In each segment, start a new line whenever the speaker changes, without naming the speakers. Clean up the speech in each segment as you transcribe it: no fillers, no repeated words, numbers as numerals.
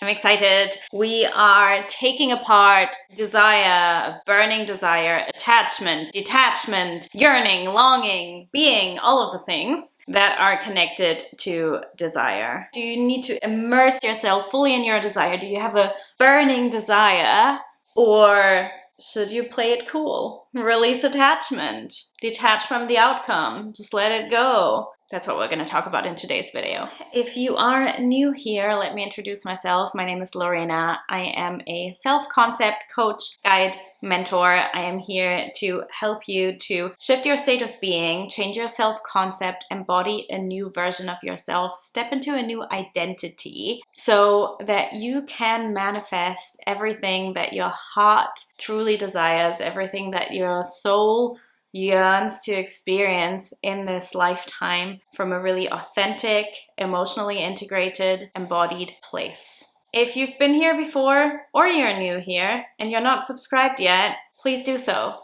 I'm excited. We are taking apart desire, burning desire, attachment, detachment, yearning, longing, being, all of the things that are connected to desire. Do you need to immerse yourself fully in your desire? Do you have a burning desire? Or should you play it cool? Release attachment. Detach from the outcome. Just let it go. That's what we're going to talk about in today's video. If you are new here, let me introduce myself. My name is Lorena. I am a self-concept coach, guide, mentor. I am here to help you to shift your state of being, change your self-concept, embody a new version of yourself, step into a new identity so that you can manifest everything that your heart truly desires, everything that your soul yearns to experience in this lifetime from a really authentic, emotionally integrated, embodied place. If you've been here before or you're new here and you're not subscribed yet, please do so.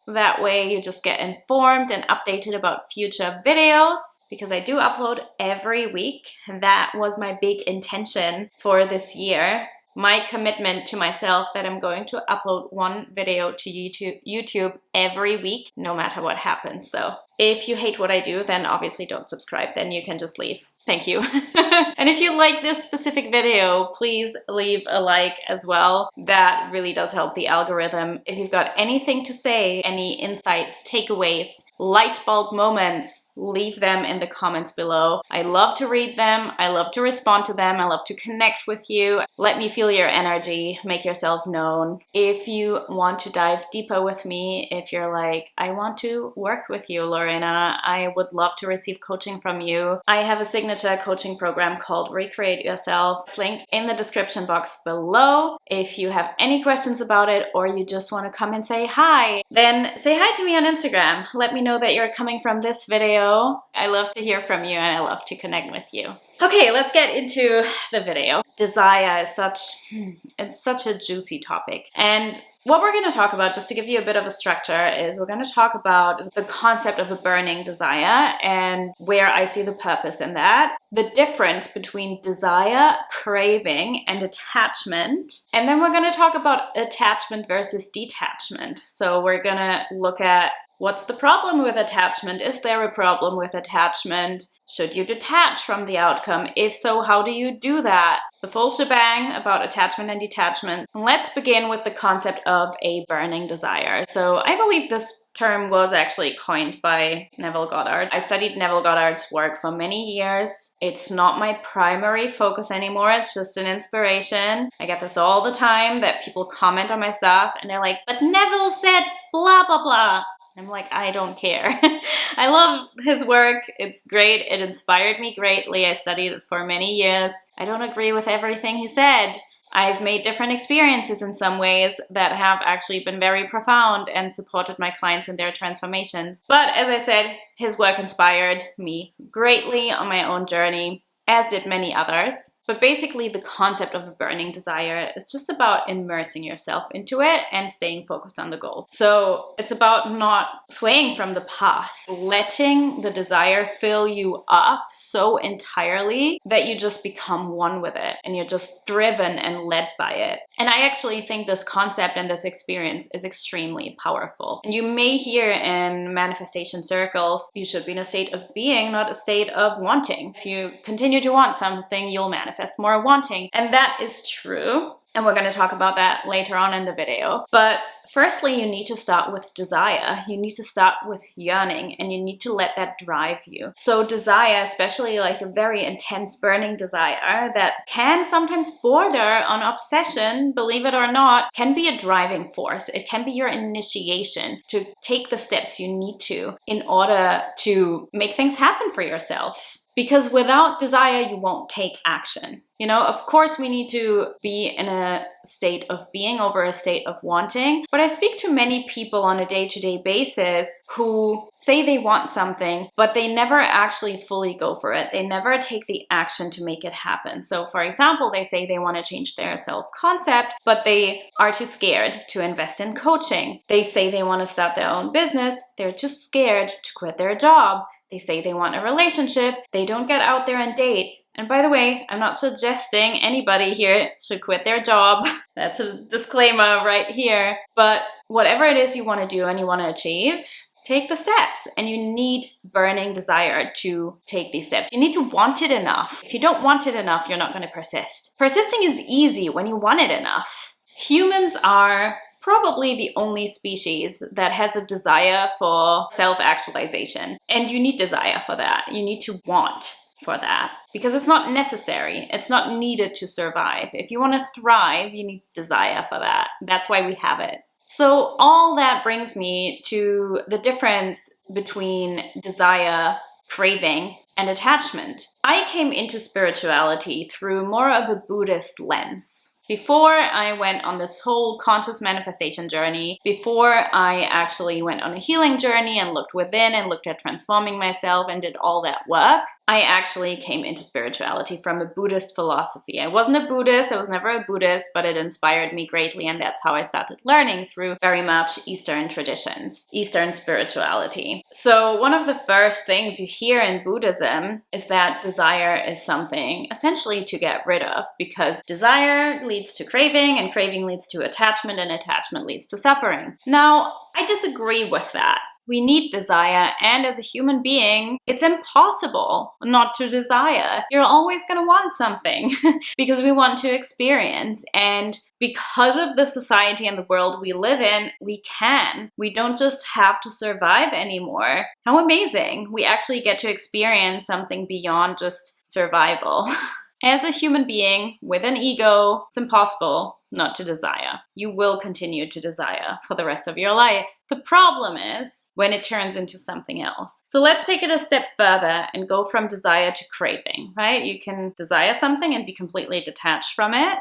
That way you just get informed and updated about future videos because I do upload every week. That was my big intention for this year. My commitment to myself that I'm going to upload one video to YouTube every week, no matter what happens. So if you hate what I do, then obviously don't subscribe. Then you can just leave. Thank you. And if you like this specific video, please leave a like as well. That really does help the algorithm. If you've got anything to say, any insights, takeaways, light bulb moments, leave them in the comments below. I love to read them. I love to respond to them. I love to connect with you. Let me feel your energy. Make yourself known. If you want to dive deeper with me, if you're like, I want to work with you, Lorena, I would love to receive coaching from you. I have a signature coaching program called Recreate Yourself. It's linked in the description box below. If you have any questions about it or you just want to come and say hi, then say hi to me on Instagram. Let me know that you're coming from this video. I love to hear from you and I love to connect with you. Okay, let's get into the video. Desire is such a juicy topic. And what we're going to talk about, just to give you a bit of a structure, is we're going to talk about the concept of a burning desire and where I see the purpose in that, the difference between desire, craving, and attachment. And then we're going to talk about attachment versus detachment. So we're going to look at what's the problem with attachment? Is there a problem with attachment? Should you detach from the outcome? If so, how do you do that? The full shebang about attachment and detachment. Let's begin with the concept of a burning desire. So I believe this term was actually coined by Neville Goddard. I studied Neville Goddard's work for many years. It's not my primary focus anymore. It's just an inspiration. I get this all the time that people comment on my stuff and they're like, but Neville said blah, blah, blah. I'm like, I don't care. I love his work. It's great. It inspired me greatly. I studied it for many years. I don't agree with everything he said. I've made different experiences in some ways that have actually been very profound and supported my clients in their transformations. But as I said, his work inspired me greatly on my own journey, as did many others. But basically the concept of a burning desire is just about immersing yourself into it and staying focused on the goal. So it's about not swaying from the path, letting the desire fill you up so entirely that you just become one with it and you're just driven and led by it. And I actually think this concept and this experience is extremely powerful. And you may hear in manifestation circles, you should be in a state of being, not a state of wanting. If you continue to want something, you'll manifest more wanting. And that is true. And we're going to talk about that later on in the video. But firstly, you need to start with desire. You need to start with yearning and you need to let that drive you. So desire, especially like a very intense burning desire that can sometimes border on obsession, believe it or not, can be a driving force. It can be your initiation to take the steps you need to in order to make things happen for yourself. Because without desire, you won't take action. You know, of course, we need to be in a state of being over a state of wanting. But I speak to many people on a day-to-day basis who say they want something, but they never actually fully go for it. They never take the action to make it happen. So for example, they say they want to change their self-concept, but they are too scared to invest in coaching. They say they want to start their own business. They're just scared to quit their job. They say they want a relationship. They don't get out there and date. And by the way, I'm not suggesting anybody here should quit their job. That's a disclaimer right here. But whatever it is you want to do and you want to achieve, take the steps. And you need burning desire to take these steps. You need to want it enough. If you don't want it enough, you're not going to persist. Persisting is easy when you want it enough. Humans are probably the only species that has a desire for self-actualization. And you need desire for that. You need to want for that because it's not necessary. It's not needed to survive. If you want to thrive, you need desire for that. That's why we have it. So all that brings me to the difference between desire, craving, and attachment. I came into spirituality through more of a Buddhist lens. Before I went on this whole conscious manifestation journey, before I actually went on a healing journey and looked within and looked at transforming myself and did all that work, I actually came into spirituality from a Buddhist philosophy. I wasn't a Buddhist, I was never a Buddhist, but it inspired me greatly, and that's how I started learning through very much Eastern traditions, Eastern spirituality. So one of the first things you hear in Buddhism is that desire is something essentially to get rid of, because desire leads to craving, and craving leads to attachment, and attachment leads to suffering. Now, I disagree with that. We need desire, and as a human being, it's impossible not to desire. You're always going to want something because we want to experience, and because of the society and the world we live in, we can. We don't just have to survive anymore. How amazing! We actually get to experience something beyond just survival. As a human being with an ego, it's impossible not to desire. You will continue to desire for the rest of your life. The problem is when it turns into something else. So let's take it a step further and go from desire to craving, right? You can desire something and be completely detached from it.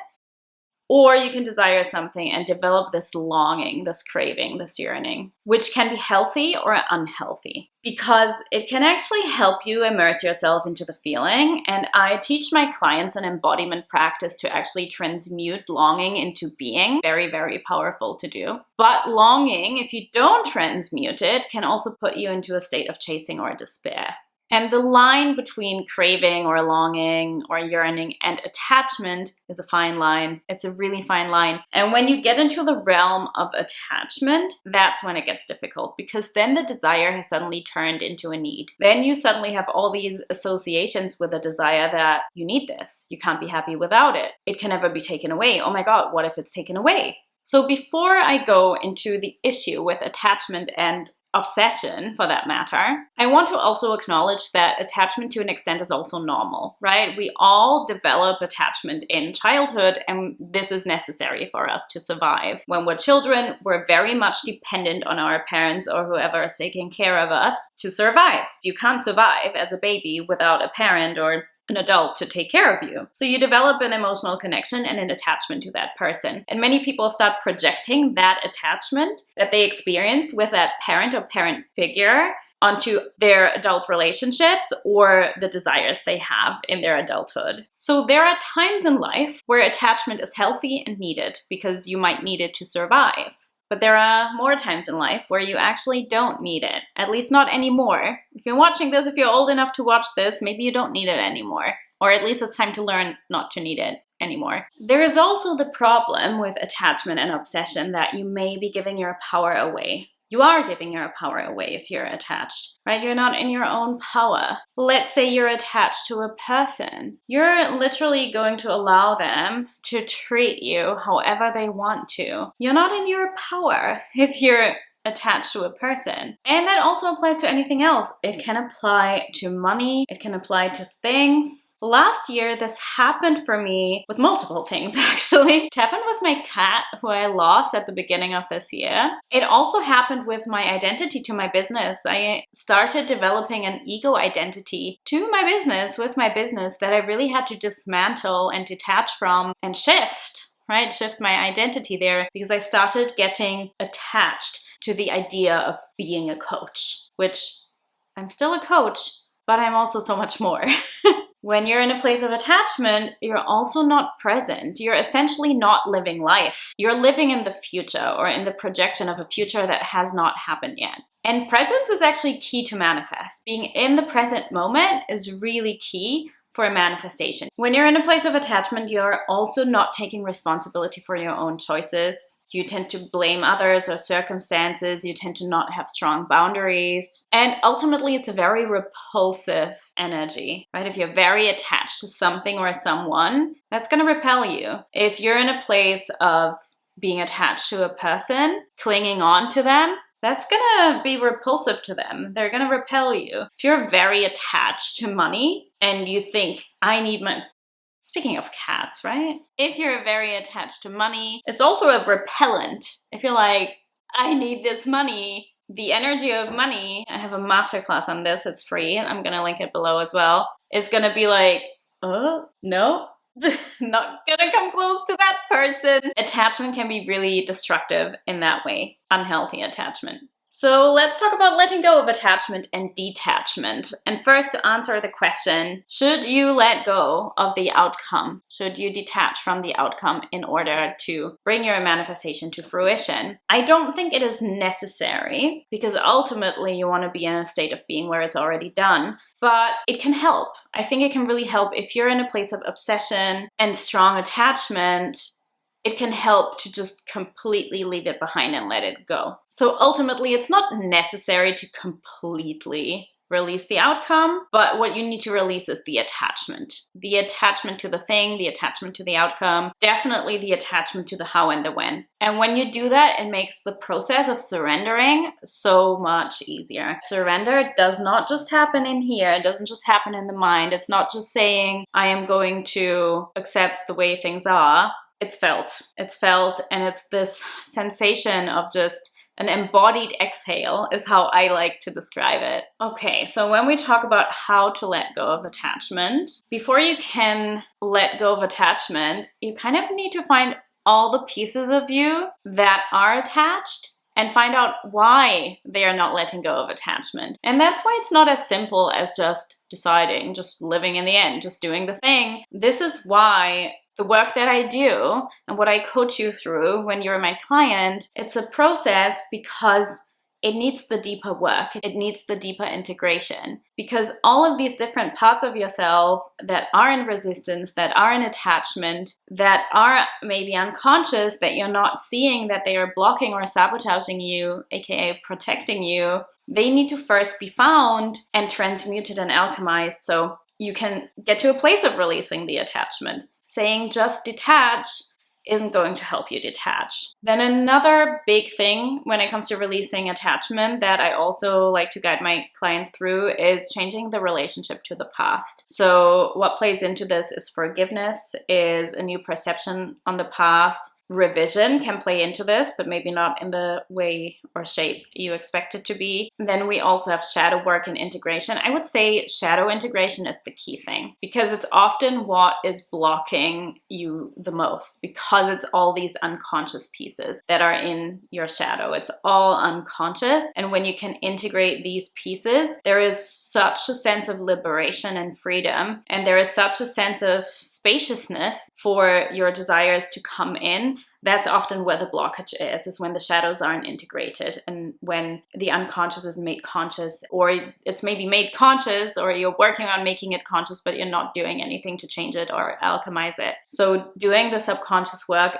Or you can desire something and develop this longing, this craving, this yearning, which can be healthy or unhealthy because it can actually help you immerse yourself into the feeling. And I teach my clients an embodiment practice to actually transmute longing into being. Very, very powerful to do. But longing, if you don't transmute it, can also put you into a state of chasing or despair. And the line between craving or longing or yearning and attachment is a fine line. It's a really fine line. And when you get into the realm of attachment, that's when it gets difficult because then the desire has suddenly turned into a need. Then you suddenly have all these associations with a desire that you need this. You can't be happy without it. It can never be taken away. Oh my God, what if it's taken away? So before I go into the issue with attachment and obsession, for that matter, I want to also acknowledge that attachment to an extent is also normal, right? We all develop attachment in childhood, and this is necessary for us to survive. When we're children, we're very much dependent on our parents or whoever is taking care of us to survive. You can't survive as a baby without a parent or an adult to take care of you. So you develop an emotional connection and an attachment to that person. And many people start projecting that attachment that they experienced with that parent or parent figure onto their adult relationships or the desires they have in their adulthood. So there are times in life where attachment is healthy and needed because you might need it to survive. But there are more times in life where you actually don't need it, at least not anymore. If you're watching this, if you're old enough to watch this, maybe you don't need it anymore. Or at least it's time to learn not to need it anymore. There is also the problem with attachment and obsession that you may be giving your power away. You are giving your power away if you're attached, right? You're not in your own power. Let's say you're attached to a person. You're literally going to allow them to treat you however they want to. You're not in your power if you're attached to a person. And that also applies to anything else. It can apply to money. It can apply to things. Last year, this happened for me with multiple things, actually. It happened with my cat, who I lost at the beginning of this year. It also happened with my identity to my business. I started developing an ego identity to my business, with my business, that I really had to dismantle and detach from and shift, right? Shift my identity there because I started getting attached to the idea of being a coach, which I'm still a coach, but I'm also so much more. When you're in a place of attachment, you're also not present. You're essentially not living life. You're living in the future or in the projection of a future that has not happened yet. And presence is actually key to manifest. Being in the present moment is really key for manifestation. When you're in a place of attachment, you're also not taking responsibility for your own choices. You tend to blame others or circumstances. You tend to not have strong boundaries. And ultimately, it's a very repulsive energy, right? If you're very attached to something or someone, that's going to repel you. If you're in a place of being attached to a person, clinging on to them, that's gonna be repulsive to them. They're gonna repel you. If you're very attached to money and you think, I need my... Speaking of cats, right? If you're very attached to money, it's also a repellent. If you're like, I need this money, the energy of money, I have a masterclass on this, it's free, and I'm gonna link it below as well, is gonna be like, oh, no. Not gonna come close to that person. Attachment can be really destructive in that way. Unhealthy attachment. So let's talk about letting go of attachment and detachment. And first, to answer the question, should you let go of the outcome? Should you detach from the outcome in order to bring your manifestation to fruition? I don't think it is necessary, because ultimately you want to be in a state of being where it's already done. But it can help. I think it can really help if you're in a place of obsession and strong attachment. It can help to just completely leave it behind and let it go. So ultimately, it's not necessary to completely release the outcome, but what you need to release is the attachment. The attachment to the thing, the attachment to the outcome, definitely the attachment to the how and the when. And when you do that, it makes the process of surrendering so much easier. Surrender does not just happen in here. It doesn't just happen in the mind. It's not just saying, I am going to accept the way things are. It's felt, and it's this sensation of just an embodied exhale is how I like to describe it. Okay, so when we talk about how to let go of attachment, before you can let go of attachment, you kind of need to find all the pieces of you that are attached and find out why they are not letting go of attachment. And that's why it's not as simple as just deciding, just living in the end, just doing the thing. This is why the work that I do and what I coach you through when you're my client, it's a process because it needs the deeper work. It needs the deeper integration, because all of these different parts of yourself that are in resistance, that are in attachment, that are maybe unconscious, that you're not seeing, that they are blocking or sabotaging you, aka protecting you, they need to first be found and transmuted and alchemized so you can get to a place of releasing the attachment. Saying just detach isn't going to help you detach. Then another big thing when it comes to releasing attachment that I also like to guide my clients through is changing the relationship to the past. So what plays into this is forgiveness, is a new perception on the past. Revision can play into this, but maybe not in the way or shape you expect it to be. Then we also have shadow work and integration. I would say shadow integration is the key thing, because it's often what is blocking you the most, because it's all these unconscious pieces that are in your shadow. It's all unconscious. And when you can integrate these pieces, there is such a sense of liberation and freedom. And there is such a sense of spaciousness for your desires to come in. That's often where the blockage is when the shadows aren't integrated and when the unconscious is made conscious, or it's maybe made conscious, or you're working on making it conscious, but you're not doing anything to change it or alchemize it. So doing the subconscious work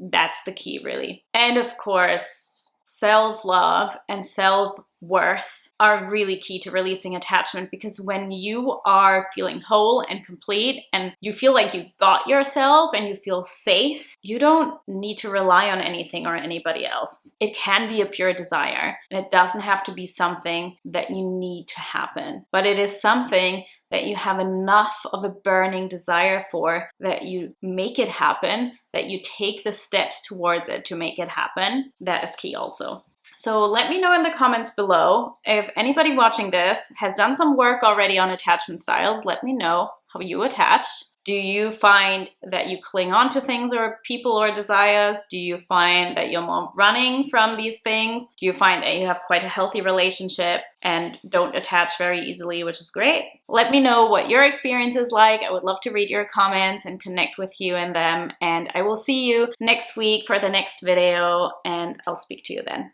that's the key, really. And of course, self-love and self-worth are really key to releasing attachment, because when you are feeling whole and complete and you feel like you got yourself and you feel safe, you don't need to rely on anything or anybody else. It can be a pure desire, and it doesn't have to be something that you need to happen, but it is something that you have enough of a burning desire for that you make it happen, that you take the steps towards it to make it happen. That is key also. So let me know in the comments below if anybody watching this has done some work already on attachment styles. Let me know how you attach. Do you find that you cling on to things or people or desires? Do you find that you're more running from these things? Do you find that you have quite a healthy relationship and don't attach very easily, which is great? Let me know what your experience is like. I would love to read your comments and connect with you in them. And I will see you next week for the next video, and I'll speak to you then.